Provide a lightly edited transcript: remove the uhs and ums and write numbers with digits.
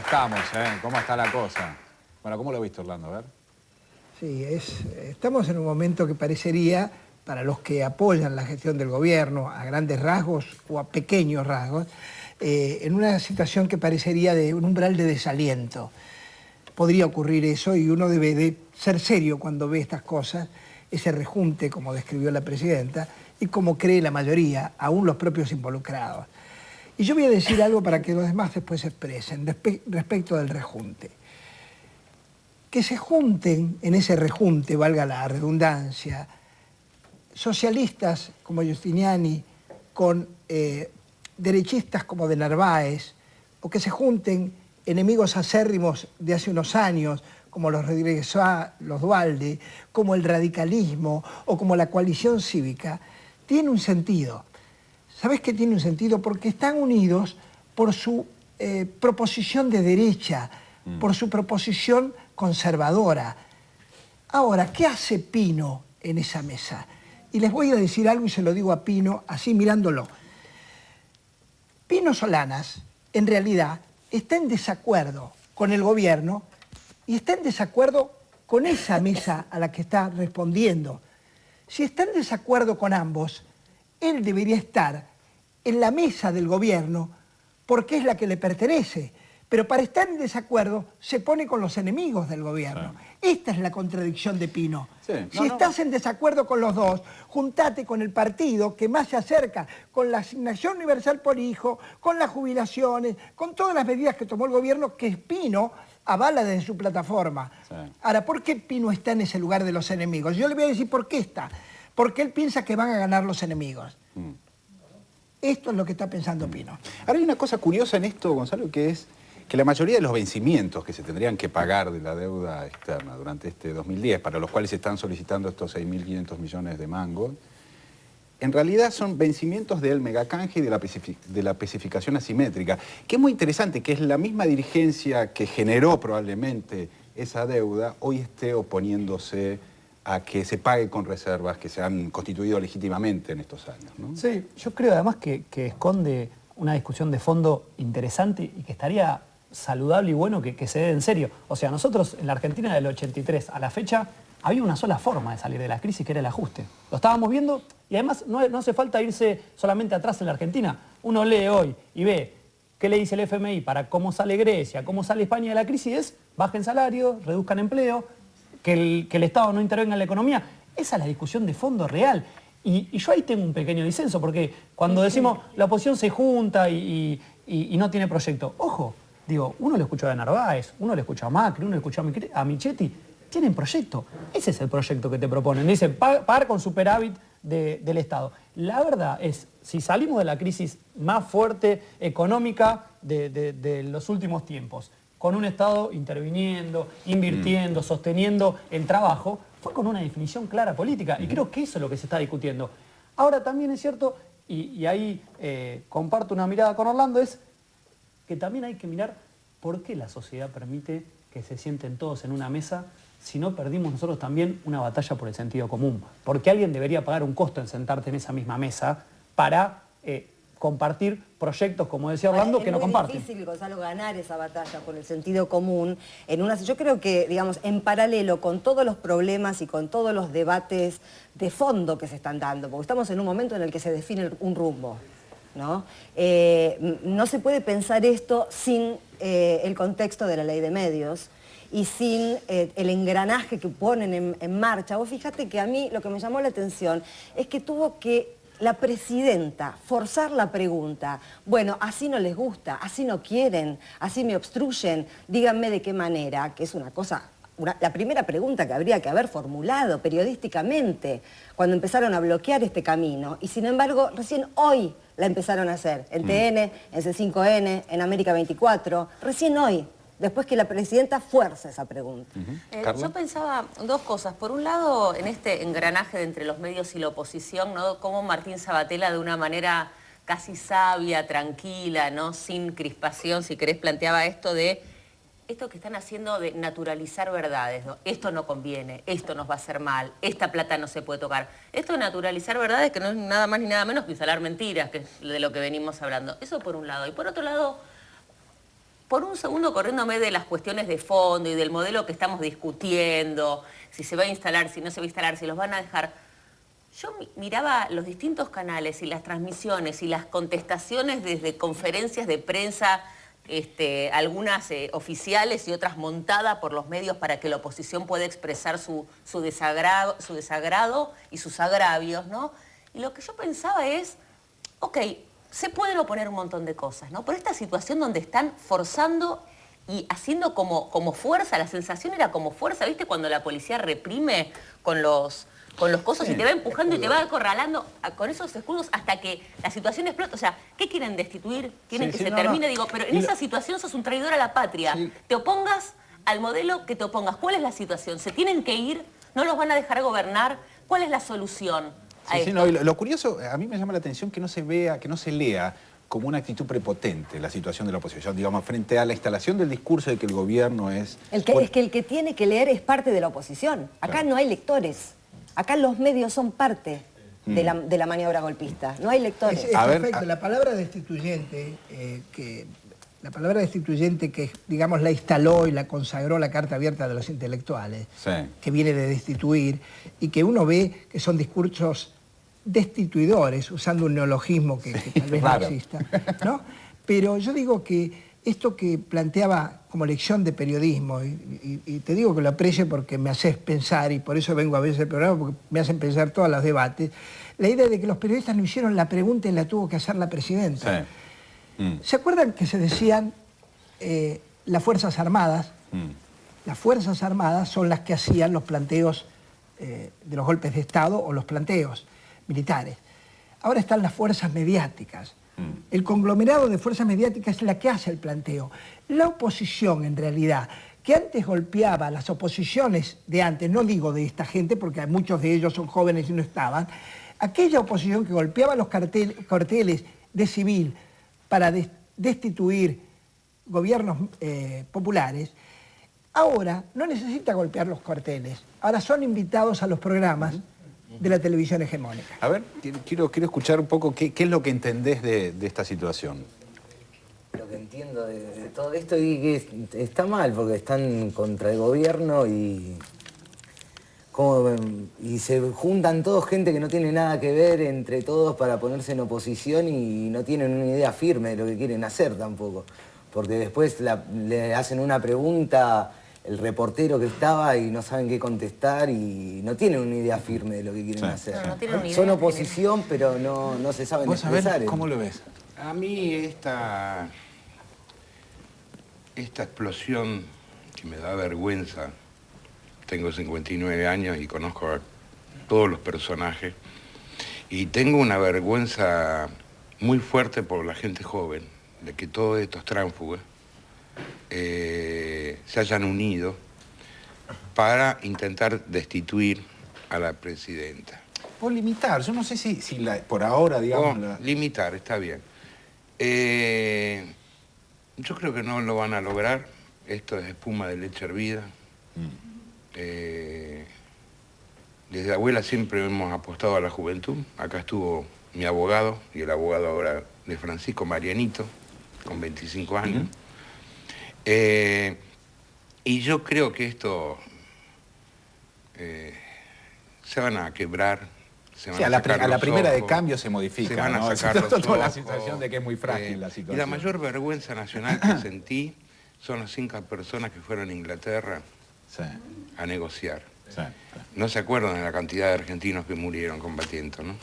estamos, ¿eh? ¿Cómo está la cosa? Bueno, ¿cómo lo viste, Orlando? A ver. Sí, estamos en un momento que parecería, para los que apoyan la gestión del gobierno a grandes rasgos o a pequeños rasgos, en una situación que parecería de un umbral de desaliento. Podría ocurrir eso y uno debe de ser serio cuando ve estas cosas, ese rejunte, como describió la presidenta, y como cree la mayoría, aún los propios involucrados. Y yo voy a decir algo para que los demás después se expresen respecto del rejunte. Que se junten en ese rejunte, valga la redundancia, socialistas como Giustiniani con derechistas como de Narváez, o que se junten enemigos acérrimos de hace unos años, como los Rodríguez Sá, los Duhalde, como el radicalismo o como la coalición cívica, tiene un sentido. ¿Sabés qué tiene un sentido? Porque están unidos por su proposición de derecha, por su proposición conservadora. Ahora, ¿qué hace Pino en esa mesa? Y les voy a decir algo y se lo digo a Pino, así mirándolo. Pino Solanas, en realidad, está en desacuerdo con el gobierno y está en desacuerdo con esa mesa a la que está respondiendo. Si está en desacuerdo con ambos, él debería estar en la mesa del gobierno porque es la que le pertenece. Pero para estar en desacuerdo se pone con los enemigos del gobierno. Sí. Esta es la contradicción de Pino. Sí. Si estás en desacuerdo con los dos, juntate con el partido que más se acerca, con la asignación universal por hijo, con las jubilaciones, con todas las medidas que tomó el gobierno que Pino avala desde su plataforma. Sí. Ahora, ¿por qué Pino está en ese lugar de los enemigos? Yo le voy a decir por qué está. Porque él piensa que van a ganar los enemigos. Esto es lo que está pensando Pino. Ahora hay una cosa curiosa en esto, Gonzalo, que es que la mayoría de los vencimientos que se tendrían que pagar de la deuda externa durante este 2010, para los cuales se están solicitando estos 6.500 millones de mangos, en realidad son vencimientos del megacanje y de la especificación asimétrica, que es muy interesante, que es la misma dirigencia que generó probablemente esa deuda, hoy esté oponiéndose a que se pague con reservas que se han constituido legítimamente en estos años, ¿no? Sí, yo creo además que esconde una discusión de fondo interesante y que estaría saludable y bueno que se dé en serio. O sea, nosotros en la Argentina del 83 a la fecha había una sola forma de salir de la crisis, que era el ajuste. Lo estábamos viendo y además no hace falta irse solamente atrás en la Argentina. Uno lee hoy y ve qué le dice el FMI para cómo sale Grecia, cómo sale España de la crisis, es bajen salarios, reduzcan empleo, que el Estado no intervenga en la economía. Esa es la discusión de fondo real. Y yo ahí tengo un pequeño disenso, porque cuando decimos la oposición se junta y no tiene proyecto, ojo, digo, uno lo escuchó a Narváez, uno lo escuchó a Macri, uno lo escuchó a Michetti, tienen proyecto. Ese es el proyecto que te proponen. Dicen, pagar con superávit del Estado. La verdad es, si salimos de la crisis más fuerte económica de los últimos tiempos, con un Estado interviniendo, invirtiendo, sosteniendo el trabajo, fue con una definición clara política. Y creo que eso es lo que se está discutiendo. Ahora también es cierto, y ahí comparto una mirada con Orlando, es que también hay que mirar por qué la sociedad permite que se sienten todos en una mesa si no perdimos nosotros también una batalla por el sentido común. Porque alguien debería pagar un costo en sentarte en esa misma mesa para compartir proyectos, como decía Orlando, que no comparten. Es muy difícil, Gonzalo, ganar esa batalla por el sentido común. Yo creo que, digamos, en paralelo con todos los problemas y con todos los debates de fondo que se están dando, porque estamos en un momento en el que se define un rumbo, ¿no? No se puede pensar esto sin el contexto de la ley de medios y sin el engranaje que ponen en marcha. Vos fíjate que a mí lo que me llamó la atención es que tuvo que la presidenta forzar la pregunta. Bueno, así no les gusta, así no quieren, así me obstruyen, díganme de qué manera, que es una cosa... la primera pregunta que habría que haber formulado periodísticamente cuando empezaron a bloquear este camino. Y sin embargo, recién hoy la empezaron a hacer. En TN, en C5N, en América 24. Recién hoy, después que la presidenta fuerza esa pregunta. Yo pensaba dos cosas. Por un lado, en este engranaje de entre los medios y la oposición, ¿no? Cómo Martín Sabatella, de una manera casi sabia, tranquila, ¿no? Sin crispación, si querés, planteaba esto de... Esto que están haciendo de naturalizar verdades, ¿no? Esto no conviene, esto nos va a hacer mal, esta plata no se puede tocar. Esto de naturalizar verdades que no es nada más ni nada menos que instalar mentiras, que es de lo que venimos hablando. Eso por un lado. Y por otro lado, por un segundo corriéndome de las cuestiones de fondo y del modelo que estamos discutiendo, si se va a instalar, si no se va a instalar, si los van a dejar, yo miraba los distintos canales y las transmisiones y las contestaciones desde conferencias de prensa, algunas oficiales y otras montadas por los medios para que la oposición pueda expresar su desagrado y sus agravios, ¿no? Y lo que yo pensaba es, ok, se pueden oponer un montón de cosas, ¿no? Pero esta situación donde están forzando y haciendo como fuerza, la sensación era como fuerza, ¿viste? Cuando la policía reprime con los cosos y te va empujando y te va acorralando con esos escudos hasta que la situación explota. O sea, ¿qué quieren destituir? ¿Quieren que se termine? No. Digo, pero en esa situación sos un traidor a la patria. Sí. Te opongas al modelo que te opongas. ¿Cuál es la situación? ¿Se tienen que ir? ¿No los van a dejar gobernar? ¿Cuál es la solución a esto? No, lo curioso, a mí me llama la atención que no se vea, que no se lea como una actitud prepotente la situación de la oposición, digamos, frente a la instalación del discurso de que el gobierno es... Es que el que tiene que leer es parte de la oposición. Acá claro. No hay lectores. Acá los medios son parte de la maniobra golpista. No hay lectores. Es perfecto. La palabra destituyente, la palabra destituyente que, digamos, la instaló y la consagró la Carta Abierta de los Intelectuales, sí. Que viene de destituir, y que uno ve que son discursos destituidores, usando un neologismo que tal vez claro. No exista, ¿no? Pero yo digo que esto que planteaba como lección de periodismo, y te digo que lo aprecio porque me haces pensar, y por eso vengo a veces al programa, porque me hacen pensar todos los debates, la idea de que los periodistas no hicieron la pregunta y la tuvo que hacer la presidenta. Sí. ¿Se acuerdan que se decían las Fuerzas Armadas? Las Fuerzas Armadas son las que hacían los planteos de los golpes de Estado o los planteos militares. Ahora están las fuerzas mediáticas. El conglomerado de fuerzas mediáticas es la que hace el planteo. La oposición, en realidad, que antes golpeaba las oposiciones de antes, no digo de esta gente, porque muchos de ellos son jóvenes y no estaban, aquella oposición que golpeaba los carteles de civil para destituir gobiernos populares, ahora no necesita golpear los carteles, ahora son invitados a los programas de la televisión hegemónica. A ver, quiero escuchar un poco qué es lo que entendés de esta situación. Lo que entiendo de todo esto es que está mal, porque están contra el gobierno y se juntan todos gente que no tiene nada que ver entre todos para ponerse en oposición y no tienen una idea firme de lo que quieren hacer tampoco. Porque después le hacen una pregunta el reportero que estaba y no saben qué contestar y no tienen una idea firme de lo que quieren hacer. No son oposición, pero no se saben expresar. A ver, ¿cómo lo ves? A mí esta explosión que me da vergüenza, tengo 59 años y conozco a todos los personajes, y tengo una vergüenza muy fuerte por la gente joven, de que todos estos tránsfugas se hayan unido para intentar destituir a la presidenta. O limitar, yo no sé si por ahora, digamos... Limitar, está bien. Yo creo que no lo van a lograr. Esto es espuma de leche hervida. Desde abuela siempre hemos apostado a la juventud. Acá estuvo mi abogado y el abogado ahora de Francisco, Marianito, con 25 años. Y yo creo que esto se van a quebrar. A la primera de cambio se modifica. Se van a sacar los ojos. La situación de que es muy frágil la situación. Y la mayor vergüenza nacional que sentí son las 5 personas que fueron a Inglaterra a negociar. No se acuerdan de la cantidad de argentinos que murieron combatiendo, ¿no?